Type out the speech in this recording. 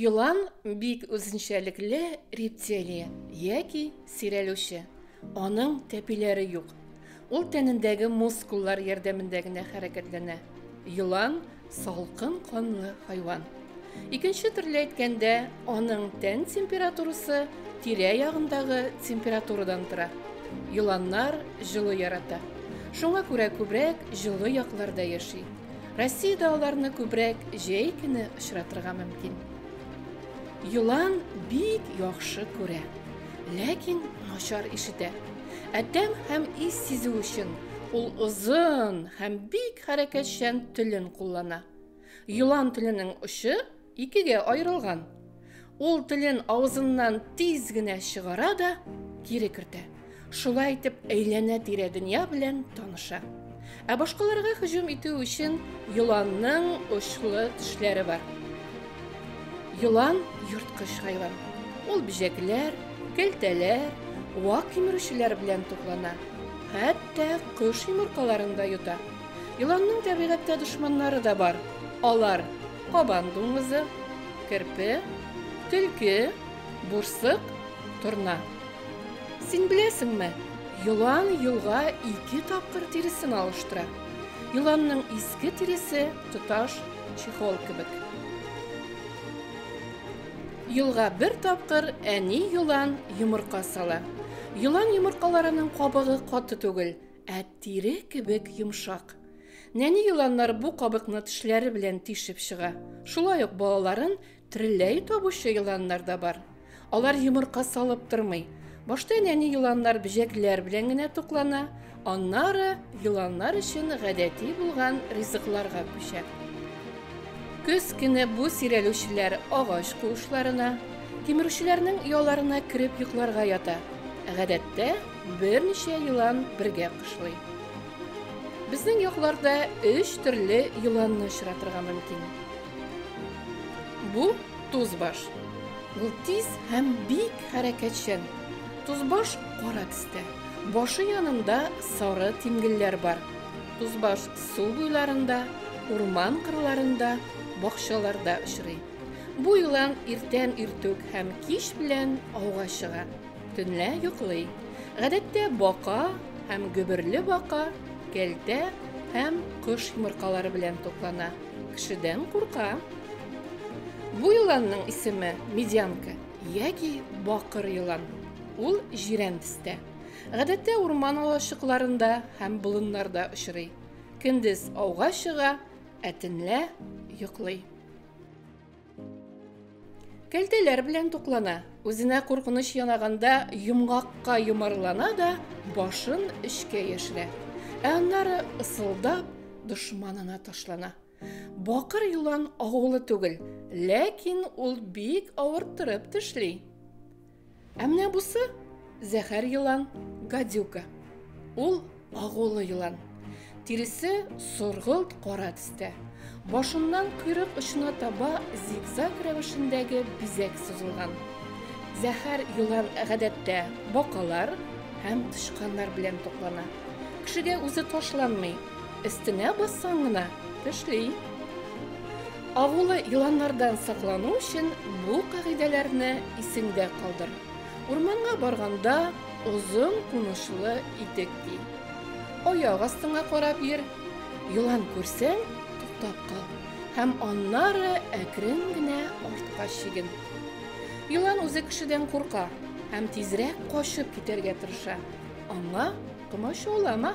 Йылан бик үзенчәлекле рептилия яки сирәлүче. Аның тәпиләре юк. Ул тәнендәге мускуллар ярдәмендә генә хәрәкәтләнә. Йылан салкын канлы хайван. Икенче төрле әйткәндә, аның тән температурасы тирә-ягындагы температурадан тора. Йыланнар җылы ярата. Шуңа күрә күбрәк җылы якларда яши. Россиядә аларны күбрәк җәй көне очратырга мөмкин. Йылан бик яхшы күрә, ләкин начар ишетә. Тәм һәм ис сизү өчен ул озын һәм бик хәрәкәтчән телен куллана. Йылан теленең очы икегә аерылган. Ул телен авызыннан тиз генә чыгара да кире кертә. Шулай итеп әйләнә тирә дөнья белән таныша. Башкаларга һөҗүм итү өчен йыланның очлы тешләре бар. Йылан йырткыч хайван. Ул бижәкләр, кәлтәләр, вак кимерүчеләр белән туклана. Хәтта кош йомыркаларын да юта. Йыланның табигатьтә дошманнары да бар. Алар кабан дуңгызы, керпе, төлке, бурсык, торна. Син беләсеңме? Йылан елга 2 тапкыр тиресен алыштыра. Йыланның иске тиресе тоташ чехол кебек. Елга 1 тапкыр әни йылан йомырка сала. Йылан йомыркаларының кабыгы каты түгел, тире кебек йомшак. Нәни йыланнар бу кабыкны тешләре белән тишеп чыга. Шулай ук балаларын тереләй табучы йыланнар да бар. Алар йомырка салып тормый. Башта нәни йыланнар бижәкләр белән генә туклана, аннары йыланнар өчен гадәти булган ризыкларга күчә. Көз көне бу сирәлүчеләр агач куышларына, кимерүчеләрнең ояларына кирип йокларга ята. Гадәттә, берничә йылан бергә кышлый. Безнең якларда 3 төрле йыланны очратырга мөмкин. Бу тузбаш. Ул тиз һәм бик хәрәкәтчән. Тузбаш кара төстә. Башы янында сары тимгелләр бар. Тузбаш су буйларында, урман кырларында, бакчаларда очрый. Бу йылан иртән иртүк һәм кич белән ауга чыга. Төнлә йоклый. Гадәттә бака һәм гөберле бака, кәлтә һәм кош йомыркалары белән туклана. Кешедән курка. Бу йыланның исеме медянка яки бакыр йылан. Ул җирән төстә. Гадәттә урман алашыкларында һәм болыннарда очрый. Көндез ауга чыга, төнлә йоклый. Кәлтәләр белән туклана. Үзенә куркыныч янаганда йомгакка йомарлана да башын эчкә яшерә. Аннары ысылдап дошманына ташлана. Бакыр йылан агулы түгел, ләкин ул бик авыртырып тешли. Менә бусы зәһәр йылан гадюка. Ул агулы йылан. Тиресе соргылт кара төстә. Башыннан койрык очына таба зигзаг рәвешендәге бизәк сузылган. Зәһәр йылан гадәттә бакалар һәм тышканнар белән туклана. Кешегә үзе ташланмый, өстенә бассаң гына тешли. Агулы йыланнардан саклану өчен бу кагыйдәләрне исеңдә калдыр. Урманга барганда озын кунышлы итек ки. Аяк астыңа карап йөр. Йылан күрсәң, туктап кал. Һәм аннары әкрен генә артка чиген. Йылан үзе кешедән курка һәм тизрәк качып китәргә тырыша. Аңа комачаулама.